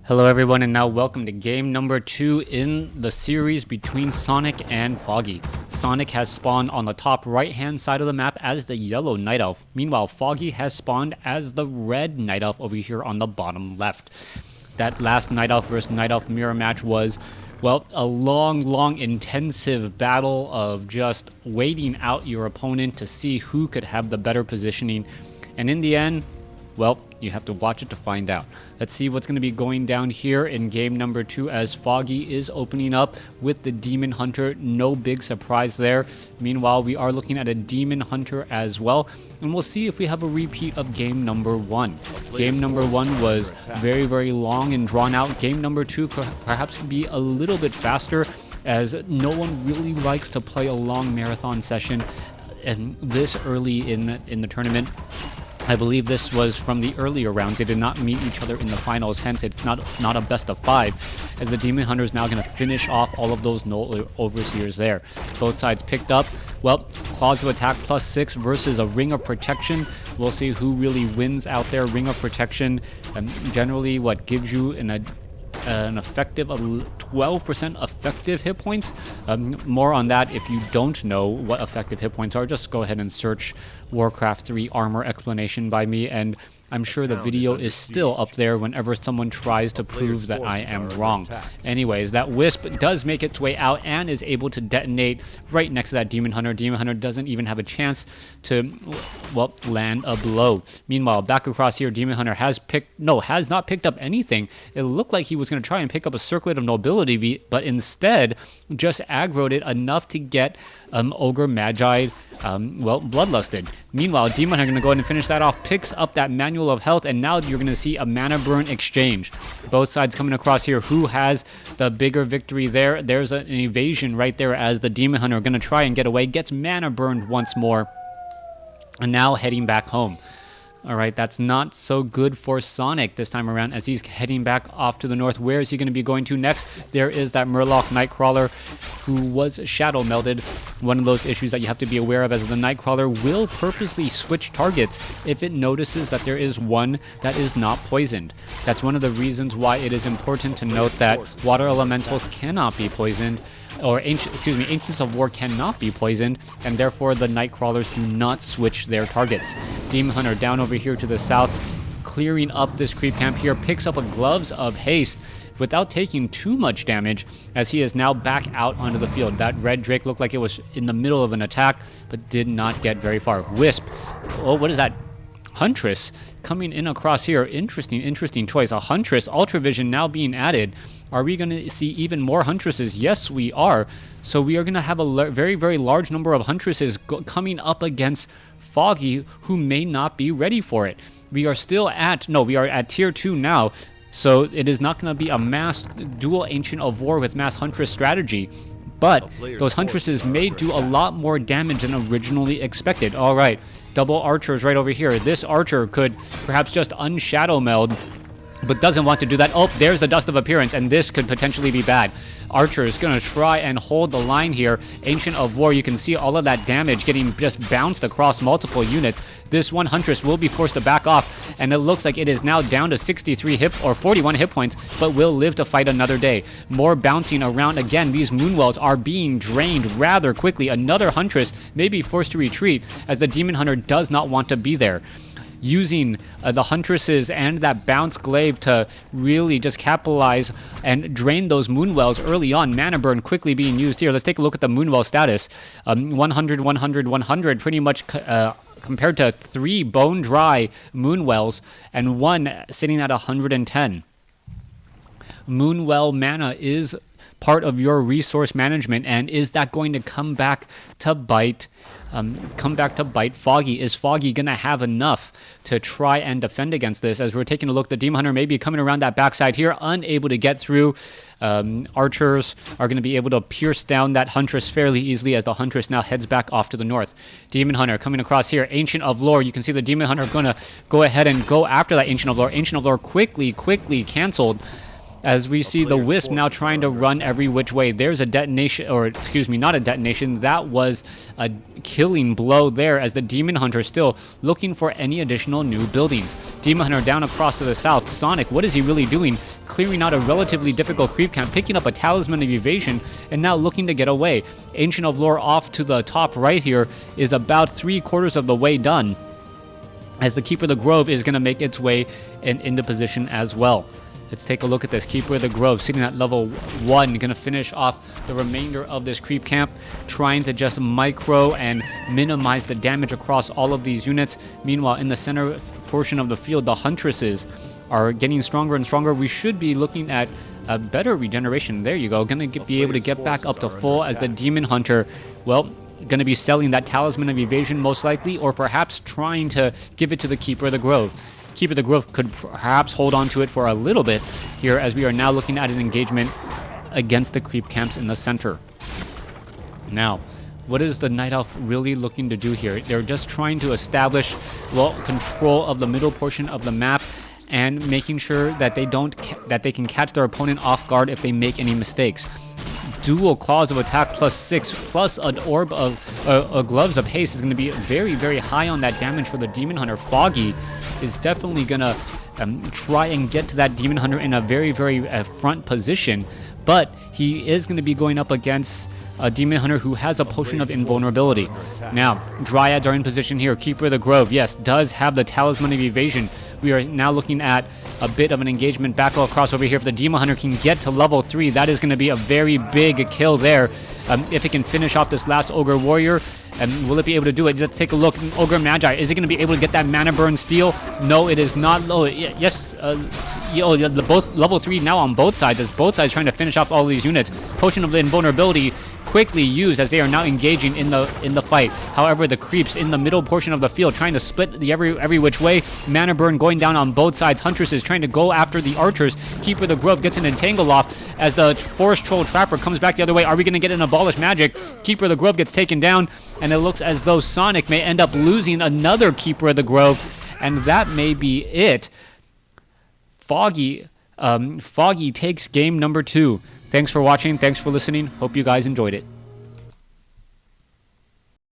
Hello everyone, and now welcome to game number 2 in the series between Sonik and Foggy. Sonik has spawned on the top right hand side of the map as the yellow Night Elf. Meanwhile, Foggy has spawned as the red Night Elf over here on the bottom left. That last Night Elf versus Night Elf mirror match was, well, a long, intensive battle of just waiting out your opponent to see who could have the better positioning. And in the end, well, you have to watch it to find out. Let's see what's going to be going down here in game number 2 as Foggy is opening up with the Demon Hunter. No big surprise there. Meanwhile, we are looking at a Demon Hunter as well. And we'll see if we have a repeat of game number 1. Game number 1 was very long and drawn out. Game number 2 perhaps could be a little bit faster, as no one really likes to play a long marathon session and this early in the tournament. I believe this was from the earlier rounds. They did not meet each other in the finals, hence it's not a best of 5, as the Demon Hunter is now going to finish off all of those Null Overseers there. Both sides picked up, well, Claws of Attack +6 versus a Ring of Protection. We'll see who really wins out there. Ring of Protection generally what gives you an effective 12% effective hit points. More on that if you don't know what effective hit points are. Just go ahead and search WarCraft 3 armor explanation by me, and I'm sure the video is still up there whenever someone tries to prove that I am wrong. Anyways, that Wisp does make its way out and is able to detonate right next to that Demon Hunter. Demon Hunter doesn't even have a chance to, well, land a blow. Meanwhile, back across here, Demon Hunter has not picked up anything. It looked like he was going to try and pick up a Circlet of Nobility, but instead just aggroed it enough to get Ogre Magi bloodlusted. Meanwhile, Demon Hunter going to go ahead and finish that off, picks up that Manual of Health, and now you're going to see a mana burn exchange. Both sides coming across here. Who has the bigger victory there? There's an evasion right there as the Demon Hunter going to try and get away, gets mana burned once more, and now heading back home. Alright, that's not so good for Sonik this time around as he's heading back off to the north. Where is he going to be going to next? There is that Murloc Nightcrawler who was shadow melded. One of those issues that you have to be aware of, as the Nightcrawler will purposely switch targets if it notices that there is one that is not poisoned. That's one of the reasons why it is important to note that water elementals cannot be poisoned, or Ancients of War cannot be poisoned, and therefore the Nightcrawlers do not switch their targets. Demon Hunter down over here to the south, clearing up this creep camp here, picks up a Gloves of Haste without taking too much damage, as he is now back out onto the field. That red Drake looked like it was in the middle of an attack, but did not get very far. Wisp, oh, what is that? Huntress coming in across here. Interesting choice. A Huntress, Ultra Vision now being added. Are we going to see even more Huntresses? Yes, we are. So we are going to have a very large number of Huntresses coming up against Foggy, who may not be ready for it. We are at tier 2 now. So it is not going to be a mass dual Ancient of War with mass Huntress strategy. But those Huntresses may do a lot more damage than originally expected. Alright, double archers right over here. This archer could perhaps just unshadow meld, but doesn't want to do that. Oh, there's the Dust of Appearance, and this could potentially be bad. Archer is going to try and hold the line here. Ancient of War, you can see all of that damage getting just bounced across multiple units. This one Huntress will be forced to back off, and it looks like it is now down to 41 hit points, but will live to fight another day. More bouncing around again. These Moonwells are being drained rather quickly. Another Huntress may be forced to retreat, as the Demon Hunter does not want to be there. Using the Huntresses and that Bounce Glaive to really just capitalize and drain those Moonwells early on. Mana burn quickly being used here. Let's take a look at the Moonwell status. 100, 100, 100, pretty much compared to 3 Bone Dry Moonwells and 1 sitting at 110. Moonwell mana is part of your resource management, and is that going to come back to bite Foggy? Is Foggy gonna have enough to try and defend against this? As we're taking a look, the Demon Hunter may be coming around that backside here, unable to get through. Archers are going to be able to pierce down that Huntress fairly easily, as the Huntress now heads back off to the north. Demon Hunter coming across here. Ancient of Lore, you can see the Demon Hunter going to go ahead and go after that Ancient of Lore. Ancient of Lore quickly canceled, as we see the Wisp now trying to run every which way. There's a detonation, or excuse me, not a detonation. That was a killing blow there, as the Demon Hunter still looking for any additional new buildings. Demon Hunter down across to the south. Sonik, what is he really doing? clearing out a relatively difficult creep camp, picking up a Talisman of Evasion, and now looking to get away. Ancient of Lore off to the top right here is about 3/4 of the way done, as the Keeper of the Grove is going to make its way into position as well. Let's take a look at this. Keeper of the Grove sitting at level 1, going to finish off the remainder of this creep camp, trying to just micro and minimize the damage across all of these units. Meanwhile, in the center portion of the field, the Huntresses are getting stronger and stronger. We should be looking at a better regeneration. There you go. Going to be able to get back up to full as the Demon Hunter, well, going to be selling that Talisman of Evasion most likely, or perhaps trying to give it to the Keeper of the Grove. Keeper of the Grove could perhaps hold on to it for a little bit here, as we are now looking at an engagement against the creep camps in the center. Now, what is the Night Elf really looking to do here? They're just trying to establish, well, control of the middle portion of the map and making sure that they can catch their opponent off guard if they make any mistakes. Dual Claws of Attack +6 plus an Orb of Gloves of Haste is going to be very, very high on that damage for the Demon Hunter. Foggy is definitely going to try and get to that Demon Hunter in a very, very front position, but he is going to be going up against a Demon Hunter who has a Potion of Invulnerability. Now, Dryads are in position here. Keeper of the Grove, yes, does have the Talisman of Evasion. We are now looking at a bit of an engagement battle across over here. If the Demon Hunter can get to level 3, that is going to be a very big kill there. If it can finish off this last Ogre Warrior, will it be able to do it? Let's take a look. Ogre Magi, is it going to be able to get that Mana Burn Steal? No, it is not. Oh, yes, both level 3 now on both sides, as both sides trying to finish off all these units. Potion of Invulnerability quickly used as they are now engaging in the fight. However, the creeps in the middle portion of the field trying to split the every which way. Mana Burn going down on both sides. Huntress is trying to go after the archers. Keeper of the Grove gets an entangle off as the Forest Troll Trapper comes back the other way. Are we going to get an Abolish Magic? Keeper of the Grove gets taken down, and it looks as though Sonik may end up losing another Keeper of the Grove, and that may be it. Foggy takes game number 2. Thanks for watching. Thanks for listening. Hope you guys enjoyed it.